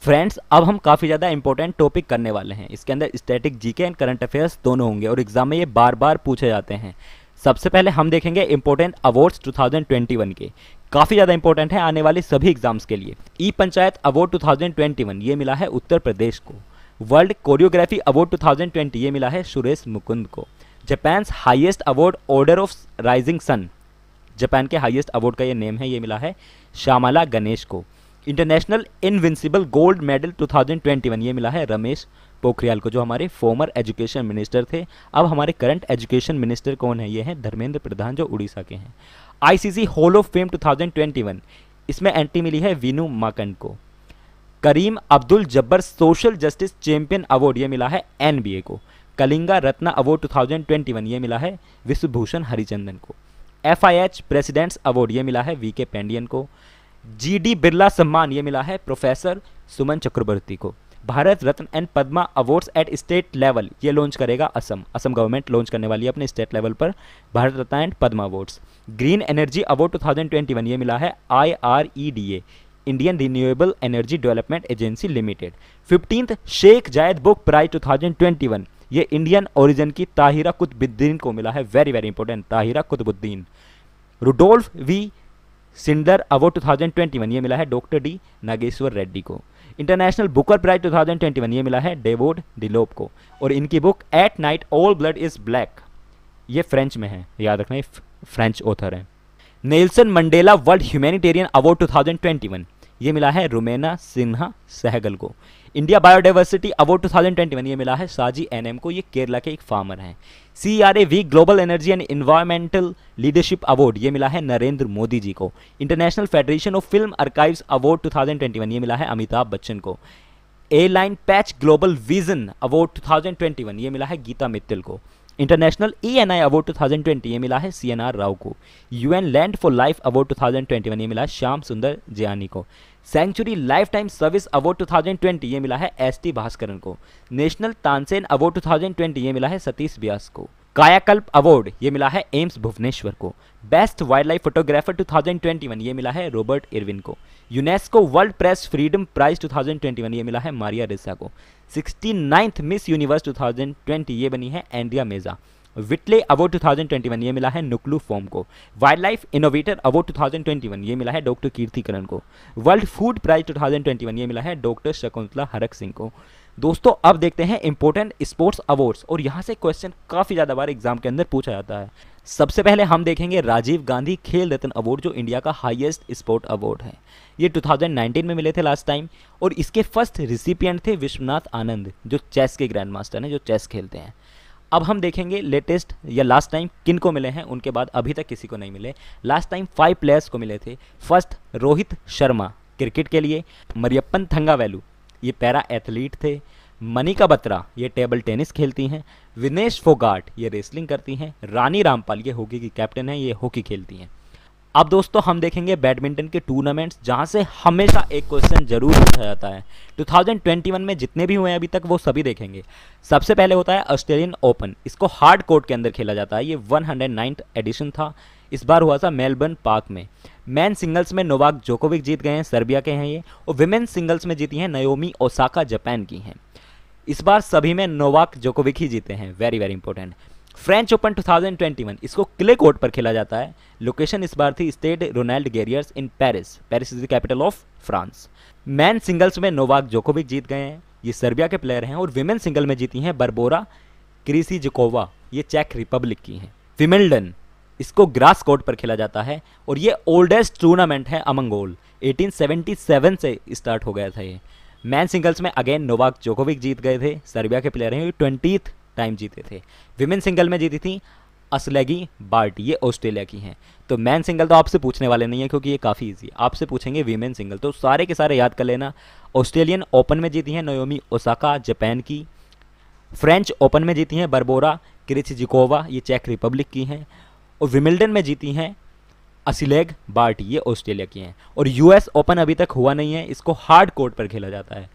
Friends, अब हम काफ़ी ज़्यादा इंपॉर्टेंट टॉपिक करने वाले हैं। इसके अंदर static GK and current affairs दोनों होंगे और एग्जाम में ये बार बार पूछे जाते हैं। सबसे पहले हम देखेंगे इंपॉर्टेंट अवार्ड्स 2021 के। काफ़ी ज़्यादा इंपॉर्टेंट है आने वाली सभी एग्जाम्स के लिए। ई पंचायत अवार्ड 2021 ये मिला है उत्तर प्रदेश को। वर्ल्ड कोरियोग्राफी अवार्ड 2020 ये मिला है सुरेश मुकुंद को। Japan highest award order of rising sun, Japan के हाईएस्ट अवार्ड का ये नेम है, ये मिला है श्यामला गणेश को। इंटरनेशनल इनविंसिबल गोल्ड मेडल 2021 ये मिला है रमेश पोखरियाल को, जो हमारे फॉर्मर एजुकेशन मिनिस्टर थे। अब हमारे करंट एजुकेशन मिनिस्टर कौन है? ये हैं धर्मेंद्र प्रधान, जो उड़ीसा के हैं। आईसीसी हॉल ऑफ फेम 2021 इसमें एंट्री मिली है वीनू माकंड को। करीम अब्दुल जब्बर सोशल जस्टिस चैंपियन अवार्ड ये मिला है एनबीए को। कलिंगा रत्ना अवार्ड 2021 ये मिला है विश्वभूषण हरिचंदन को। एफआईएच प्रेसिडेंट्स अवार्ड ये मिला है वीके पैंडियन को। जीडी बिरला सम्मान ये मिला है प्रोफेसर सुमन चक्रवर्ती को। Bharat Ratna and Padma awards at state level ये लॉन्च करेगा असम गवर्नमेंट लॉन्च करने वाली है अपने स्टेट लेवल पर Bharat Ratna and Padma awards. Green energy award 2021 ये मिला है IREDA, Indian renewable energy development agency limited. 15th Sheikh Zayed book prize 2021 ये इंडियन ओरिजिन की ताहिरा कुतुबुद्दीन को मिला है। Very very important, Tahira Qutubuddin. Rudolf V Schindler award 2021 ये मिला है डॉक्टर डी नागेश्वर रेड्डी को। इंटरनेशनल बुकर प्राइज 2021 ये मिला है डेवोड डिलोप को। और इनकी book at night all blood is black ये फ्रेंच में है, याद रखना, फ्रेंच ऑथर है। Nelson Mandela world humanitarian award 2021 ये मिला है रुमेना सिन्हा सहगल को। इंडिया बायोडाइवर्सिटी अवार्ड 2021 ये मिला है साजी एनएम को, ये केरला के एक फार्मर हैं। CRAV global energy and environmental leadership award ये मिला है नरेंद्र मोदी जी को। International federation of film archives award 2021 ये मिला है अमिताभ बच्चन को। Airline patch global vision award 2021 ये मिला है गीता मित्तल को। इंटरनेशनल ENI अवार्ड 2020 ये मिला है CNR राव को। UN land for life award 2021 ये मिला है श्याम सुंदर जियानी को। Century life time service award 2020 ये मिला है ST भास्करन को। नेशनल तानसेन अवार्ड 2020 ये मिला है सतीश व्यास को। कायाकल्प अवार्ड ये मिला है एम्स भुवनेश्वर को। बेस्ट वाइल्ड लाइफ फोटोग्राफर 2021 ये मिला है रॉबर्ट इरविन को। UNESCO world press freedom prize 2021 ये मिला है मारिया रेसा को। 69th मिस यूनिवर्स 2020 ये बनी है एंड्रिया मेजा। विटले अवार्ड 2021 ये मिला है नुकलू फॉर्म को। वाइल्ड लाइफ इनोवेटर अवार्ड 2021 ये मिला है डॉक्टर कीर्तिकरण को। वर्ल्ड फूड प्राइज 2021 ये मिला है डॉक्टर शकुंतला हरक सिंह को। दोस्तों, अब देखते हैं इंपॉर्टेंट स्पोर्ट्स अवार्ड्स, और यहाँ से क्वेश्चन काफ़ी ज़्यादा बार एग्जाम के अंदर पूछा जाता है। सबसे पहले हम देखेंगे राजीव गांधी खेल रत्न अवार्ड, जो इंडिया का हाईएस्ट स्पोर्ट अवार्ड है। ये 2019 में मिले थे लास्ट टाइम, और इसके फर्स्ट रिसिपिएंट थे विश्वनाथ आनंद, जो चेस के ग्रैंड मास्टर हैं, जो चेस खेलते हैं। अब हम देखेंगे लेटेस्ट या लास्ट टाइम किन को मिले हैं, उनके बाद अभी तक किसी को नहीं मिले। लास्ट टाइम 5 प्लेयर्स को मिले थे। फर्स्ट रोहित शर्मा क्रिकेट के लिए, मरियप्पन थंगावेलु ये पैरा एथलीट थे, मनिका बत्रा ये टेबल टेनिस खेलती हैं, विनेश फोगाट ये रेसलिंग करती हैं, रानी रामपाल ये हॉकी की कैप्टन है, ये हॉकी खेलती हैं। अब दोस्तों हम देखेंगे बैडमिंटन के टूर्नामेंट्स, जहां से हमेशा एक क्वेश्चन जरूर पूछा जाता है। 2021 में जितने भी हुए हैं अभी तक वो सभी देखेंगे। सबसे पहले होता है ऑस्ट्रेलियन ओपन, इसको हार्ड कोर्ट के अंदर खेला जाता है। ये 109th एडिशन था, इस बार हुआ था मेलबर्न पार्क में। मैन सिंगल्स में नोवाक जोकोविक जीत गए हैं, सर्बिया के हैं ये। और विमेन सिंगल्स में जीती हैं नाओमी ओसाका, जापान की हैं। इस बार सभी में नोवाक जोकोविक ही जीते हैं। Very very important. French open 2021 इसको क्ले कोर्ट पर खेला जाता है। लोकेशन इस बार थी Stade Roland Garros in Paris. Paris is the capital of France. Man singles में नोवाक जोकोविक जीत गए हैं, ये सर्बिया के प्लेयर हैं। और विमेन सिंगल में जीती हैं बरबोरा क्रिसिजकोवा, ये चेक रिपब्लिक की हैं। विमिल्डन इसको ग्रास कोर्ट पर खेला जाता है, और ये ओल्डेस्ट टूर्नामेंट है अमंग ऑल। 1877 से स्टार्ट हो गया था ये। मैन सिंगल्स में अगेन नोवाक जोकोविक जीत गए थे, सर्बिया के प्लेयर हैं, ये 20th टाइम जीते थे। विमेन सिंगल में जीती थी असलगी बार्टी, ये ऑस्ट्रेलिया की हैं। तो मैन सिंगल तो आपसे पूछने वाले नहीं है, क्योंकि ये काफ़ी इजी है। आपसे पूछेंगे वीमेन सिंगल, तो सारे के सारे याद कर लेना। ऑस्ट्रेलियन ओपन में जीती हैं नाओमी ओसाका, जापान की। फ्रेंच ओपन में जीती हैं बरबोरा क्रिसिजकोवा, ये चेक रिपब्लिक की हैं। और विमिल्डन में जीती हैं असिलेग बार्टी, ये ऑस्ट्रेलिया की हैं। और US ओपन अभी तक हुआ नहीं है, इसको हार्ड कोर्ट पर खेला जाता है।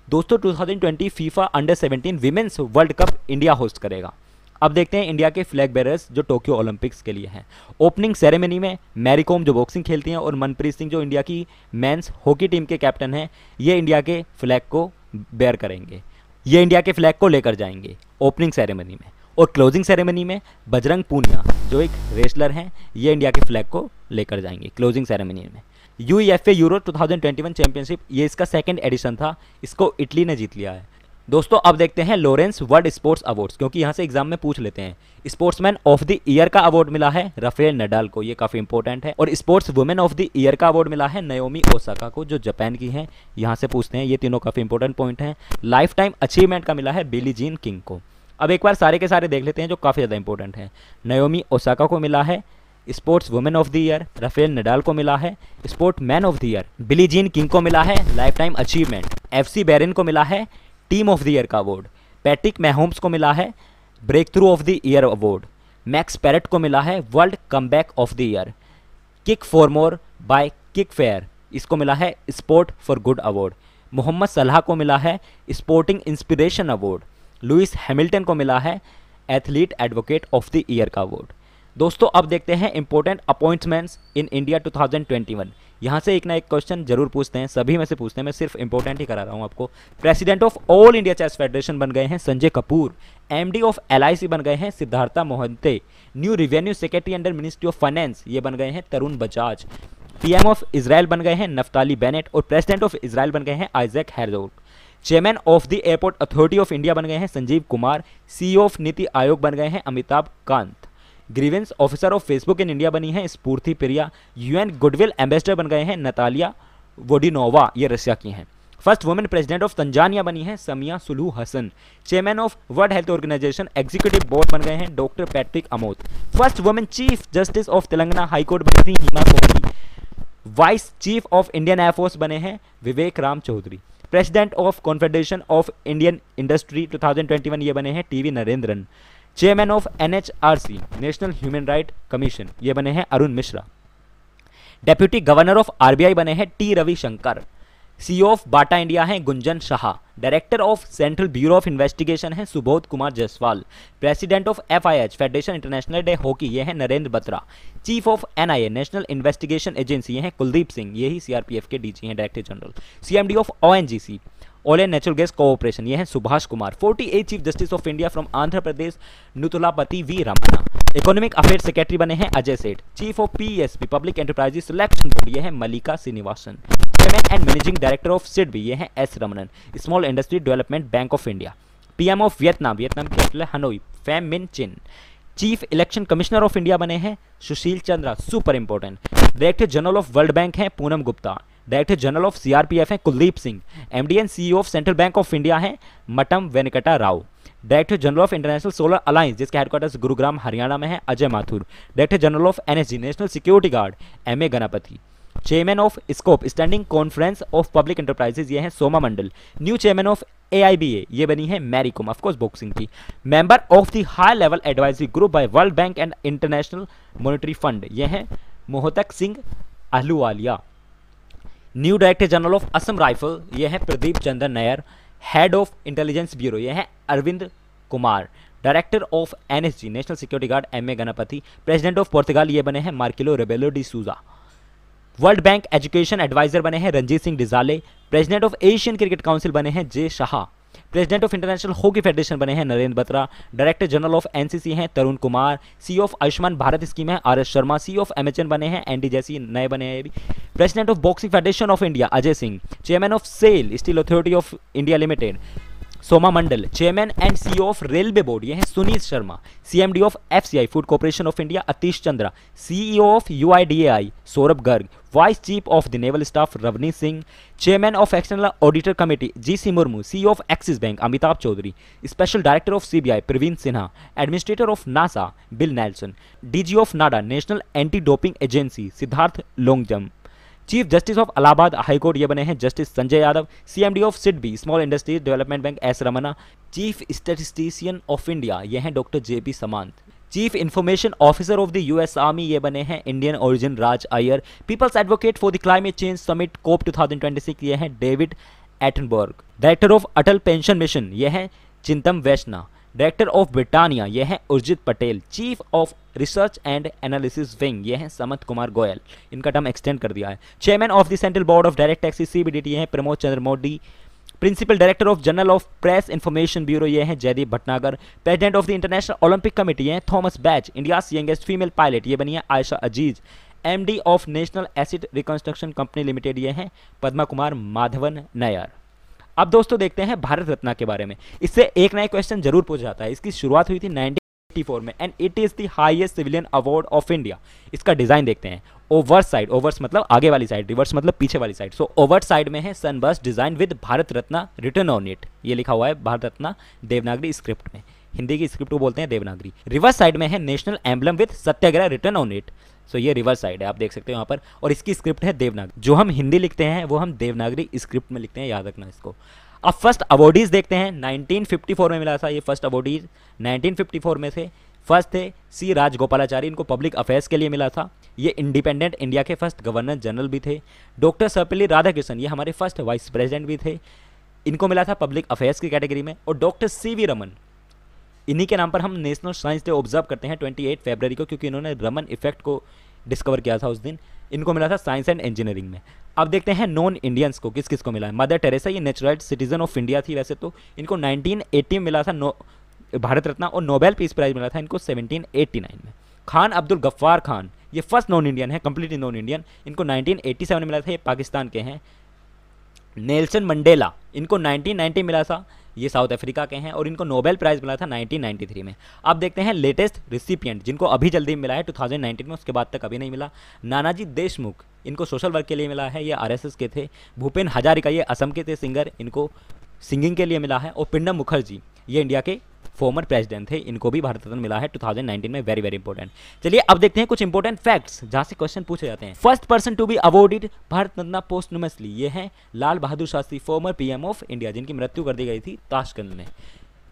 दोस्तों 2020 FIFA under 17 women's world cup India host करेगा। अब देखते हैं इंडिया के फ्लैग बेरर्स जो टोक्यो ओलंपिक्स के लिए हैं। ओपनिंग सेरेमनी में मैरी कॉम जो बॉक्सिंग खेलती हैं और मनप्रीत सिंह जो इंडिया की मेंस हॉकी टीम के कैप्टन हैं, ये इंडिया के फ्लैग को बेयर करेंगे, ये इंडिया के फ्लैग को लेकर जाएंगे ओपनिंग सेरेमनी में। और क्लोजिंग सेरेमनी में बजरंग पूनिया जो एक रेसलर हैं, ये इंडिया के फ्लैग को लेकर जाएंगे क्लोजिंग सेरेमनी में। यूईएफए यूरो 2021 चैंपियनशिप, ये इसका सेकंड एडिशन था, इसको इटली ने जीत लिया है। दोस्तों अब देखते हैं लॉरेंस वर्ल्ड स्पोर्ट्स अवार्ड्स, क्योंकि यहाँ से एग्जाम में पूछ लेते हैं। स्पोर्ट्समैन ऑफ द ईयर का अवार्ड मिला है राफेल नडाल को, ये काफ़ी इंपॉर्टेंट है। और sports women of the year का अवार्ड मिला है नाओमी ओसाका को, जो जापान की हैं, यहाँ से पूछते हैं। ये तीनों काफ़ी इंपॉर्टेंट पॉइंट हैं। लाइफ टाइम अचीवमेंट का मिला है बिली जीन किंग को। अब एक बार सारे के सारे देख लेते हैं जो काफ़ी ज़्यादा इंपॉर्टेंट है। नाओमी ओसाका को मिला है sports women of the year, Rafael Nadal को मिला है sportsman of the year, Billie Jean King को मिला है lifetime achievement, FC Bayern को मिला है टीम ऑफ द ईयर का अवार्ड, पैट्रिक मैहोम्स को मिला है breakthrough of the year award, Max Parrot को मिला है world comeback of the year, kick for more by kick fair, इसको मिला है sport for good award, Mohammad सलाह को मिला है sporting inspiration award, Lewis Hamilton को मिला है athlete advocate of the year का अवार्ड। दोस्तों अब देखते हैं इंपॉर्टेंट अपॉइंटमेंट्स इन इंडिया 2021। यहाँ से एक ना एक क्वेश्चन जरूर पूछते हैं, सभी में से पूछते हैं, मैं सिर्फ इंपॉर्टेंट ही करा रहा हूँ आपको। President of all India chess federation बन गए हैं Sanjay Kapoor, MD of LIC बन गए हैं Siddhartha Mohanty, new revenue secretary under ministry of finance ये बन गए हैं Tarun Bajaj, PM of Israel बन गए हैं नफ्ताली बेनेट और प्रेसिडेंट ऑफ इजराइल बन गए हैं Isaac Herzog, chairman of the airport authority of India बन गए हैं संजीव कुमार, सीईओ ऑफ नीति आयोग बन गए हैं Amitabh Kant, grievance officer of Facebook in India बनी है स्फूर्ति प्रिया, यूएन गुडविल एम्बेसडर बन गए हैं नतालिया वोडिनोवा, ये रशिया की हैं, first women president of Tanzania बनी है Samia Suluhu Hassan, chairman of world health organisation executive board बन गए हैं doctor Patrick Amoth, first women chief justice of Telangana high court बनी थी Hima Kohli, vice chief of Indian air force बने हैं Vivek Ram Chaudhari, president of confederation of Indian industry 2021 ये बने हैं TV Narendran, chairman of NHRC national human right commission ये बने हैं Arun Mishra, deputy governor of RBI बने हैं T Ravishankar, CEO of Bata India हैं Gunjan Shah, director of central bureau of investigation हैं Subodh Kumar Jaiswal, president of FIH federation international de hockey ये हैं Narendra Batra, chief of NIA national investigation agency ये हैं कुलदीप सिंह, यही सीआरपीएफ के डीजी हैं director general, CMD of ONGC oil and natural gas cooperation ये हैं Subhash Kumar, 48 chief justice of India from Andhra Pradesh Nuthalapati V Ramana, economic affair secretary बने हैं Ajay Seth, chief of PSP public enterprises selection board ये हैं Mallika Srinivasan, chairman and managing director of SIDBI ये हैं S Ramanan, small industry development bank of India, PM of Vietnam capital है Hanoi Pham Minh Chinh, chief election commissioner of India बने हैं Sushil Chandra, super important, director general of world bank हैं Poonam Gupta, director general of CRPF हैं Kuldeep Singh, MD and CEO of central bank of India हैं Matam Venkata Rao, director general of international solar alliance जिसके headquarters Gurugram Haryana में है Ajay Mathur, director general of NSG national security guard MA Ganapathy, chairman of SCOPE standing conference of public enterprises ये हैं Soma Mondal, new chairman of AIBA ये बनी है Mary Kom of course boxing की, member of the high level advisory group by world bank and international monetary fund ये हैं Montek Singh Ahluwalia, new director general of Assam rifle ये हैं Pradeep Chandra Nair, head of intelligence bureau ये हैं Arvind Kumar, director of NSG national security guard MA Ganapathy, president of Portugal ये बने हैं Marcelo Rebelo de Sousa, world bank education adviser बने हैं Ranjit Singh Disale, president of Asian cricket council बने हैं जे Shah, president of international hockey federation बने हैं Narendra Batra, director general of NCC हैं Tarun Kumar, CEO of Ayushman Bharat scheme है R S Sharma, CEO of MHN बने हैं एनडी जैसी नए बने हैं, president of boxing federation of India Ajay Singh, chairman of SAIL steel authority of India limited Soma Mondal, chairman and CEO of railway board ये हैं Sunil Sharma, CMD of FCI food corporation of India Atish Chandra, CEO of UIDAI Saurabh Garg, vice chief of the naval staff Ravneet Singh, chairman of external auditor committee GC Murmu, CEO of Axis bank Amitabh Chaudhary, special director of CBI Praveen Sinha, administrator of NASA Bill Nelson, DG of NADA national anti doping agency Siddharth Longjam, chief justice of Allahabad high court ये बने हैं justice Sanjay Yadav, CMD of SIDBI small industries development bank S Ramna, chief statistician of India ये हैं doctor JP Samant, chief information officer of the US army ये बने हैं Indian origin Raj Iyer, people's advocate for the climate change summit COP 2026 ये हैं David Attenborough, director of Atal pension mission ये हैं Chintan Vaishnav, director of Britannia ये हैं Urjit Patel. Chief of research and analysis wing ये हैं समत कुमार गोयल, इनका टर्म एक्सटेंड कर दिया है। Chairman of the central board of direct taxes CBDT ये हैं Pramod Chandra Mody. Principal director of general of press information bureau ये हैं Jaideep Bhatnagar. President of the international Olympic committee ये हैं Thomas Bach. India youngest female pilot ये बनी है Ayesha Aziz. MD of national asset reconstruction company limited ये हैं पद्मा कुमार माधवन नायर। अब दोस्तों देखते हैं भारत रत्न के बारे में। इससे एक नया क्वेश्चन जरूर पूछा जाता है। इसकी शुरुआत हुई थी 1984 में and it is the highest civilian award of India. इसका डिजाइन देखते हैं। ओवर्स साइड, ओवर्स मतलब आगे वाली साइड, रिवर्स मतलब पीछे वाली साइड। सो ओवर्स साइड में है sunburst design with Bharat Ratna written on it, ये लिखा हुआ है भारत रत्न देवनागरी स्क्रिप्ट में। हिंदी की स्क्रिप्ट को बोलते हैं देवनागरी। रिवर्स साइड में है national emblem with Satyagraha written on it. So ये रिवर्स साइड है, आप देख सकते हो यहाँ पर, और इसकी स्क्रिप्ट है देवनागरी। जो हम हिंदी लिखते हैं वो हम देवनागरी स्क्रिप्ट में लिखते हैं, याद रखना इसको। अब फर्स्ट अवॉर्डीज देखते हैं। 1954 में मिला था ये फर्स्ट अवॉर्डीज। 1954 में से फर्स्ट थे C राजगोपालाचारी, इनको पब्लिक अफेयर्स के लिए मिला था। ये इंडिपेंडेंट इंडिया के फर्स्ट गवर्नर जनरल भी थे। डॉक्टर सर्वपल्ली राधाकृष्णन ये हमारे फर्स्ट वाइस प्रेसिडेंट भी थे, इनको मिला था पब्लिक अफेयर्स की कैटेगरी में। और डॉक्टर CV रमन, इन्हीं के नाम पर हम नेशनल साइंस डे ऑब्जर्व करते हैं 28 फरवरी को, क्योंकि इन्होंने रमन इफेक्ट को डिस्कवर किया था उस दिन। इनको मिला था साइंस एंड इंजीनियरिंग में। अब देखते हैं नॉन इंडियंस को किस किस को मिला है। मदर टेरेसा ये नेचुरल सिटीजन ऑफ इंडिया थी वैसे तो, इनको 1980 में मिला था भारत रत्न, और नोबेल पीस प्राइज मिला था इनको 1789 में। खान अब्दुल गफ्फार खान ये फर्स्ट नॉन इंडियन है, कंप्लीटली नॉन इंडियन, इनको 1987 में मिला था, ये पाकिस्तान के हैं। नेल्सन मंडेला इनको 1990 मिला था, ये साउथ अफ्रीका के हैं, और इनको नोबेल प्राइज मिला था 1993 में। अब देखते हैं लेटेस्ट रिसिपिएंट जिनको अभी जल्दी मिला है 2019 में, उसके बाद तक अभी नहीं मिला। नानाजी देशमुख इनको सोशल वर्क के लिए मिला है, ये RSS के थे। भूपेन हजारिका ये असम के थे सिंगर, इनको सिंगिंग के लिए मिला है। और पिंडम मुखर्जी ये इंडिया के फॉर्मर प्रेसिडेंट थे, इनको भी भारत रत्न मिला है 2019 में। Very very important. चलिए अब देखते हैं कुछ इंपॉर्टेंट फैक्ट्स जहां से क्वेश्चन पूछे जाते हैं। First person to be awarded Bharat Ratna posthumously ये हैं Lal Bahadur Shastri, former PM of India, जिनकी मृत्यु कर दी गई थी ताशकंद में।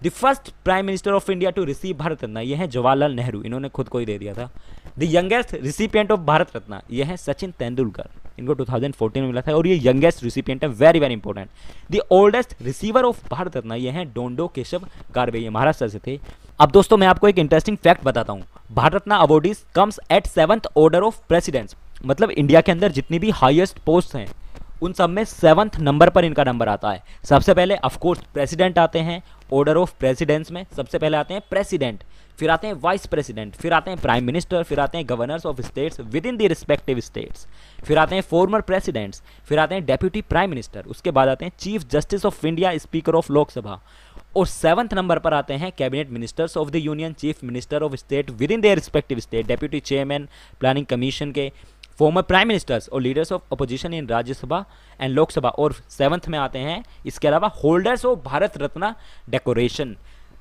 The first prime minister of India to receive Bharat Ratna ये हैं जवाहरलाल नेहरू, इन्होंने खुद को ही दे दिया था। The youngest recipient of Bharat Ratna ये हैं सचिन तेंदुलकर, इनको 2014 में मिला था, और ये यंगेस्ट रिसिपिएंट है। Very very important. The oldest receiver of Bharat Ratna ये हैं डोंडो केशव कार्वे, ये महाराष्ट्र से थे। अब दोस्तों मैं आपको एक इंटरेस्टिंग फैक्ट बताता हूँ। Bharat Ratna awardees comes at 7th order of presidents, मतलब इंडिया के अंदर जितनी भी हाईएस्ट पोस्ट हैं उन सब में 7th नंबर पर इनका नंबर आता है। सबसे पहले ऑफकोर्स प्रेसिडेंट आते हैं, ऑर्डर ऑफ प्रेसिडेंट्स में सबसे पहले आते हैं प्रेसिडेंट, फिर आते हैं वाइस प्रेसिडेंट, फिर आते हैं प्राइम मिनिस्टर, फिर आते हैं governors of states with in the respective states, फिर आते हैं फॉर्मर प्रेसिडेंट्स, फिर आते हैं डेप्यूटी प्राइम मिनिस्टर, उसके बाद आते हैं chief justice of India, speaker of Lok Sabha, और 7th नंबर पर आते हैं cabinet ministers of the union, chief minister of state with in their respective state, deputy chairman planning commission के, फॉर्मर प्राइम मिनिस्टर्स और leaders of opposition in Rajya Sabha and Lok Sabha, और 7th में आते हैं इसके अलावा holders of Bharat Ratna decoration.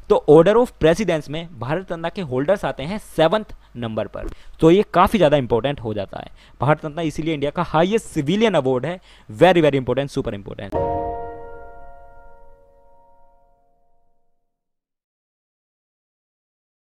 तो order of presidents में भारत रत्न के होल्डर्स आते हैं 7th नंबर पर, तो ये काफ़ी ज़्यादा इंपॉर्टेंट हो जाता है। भारत रत्न इसीलिए इंडिया का हाईएस्ट सिविलियन अवार्ड है। Very very important, super important.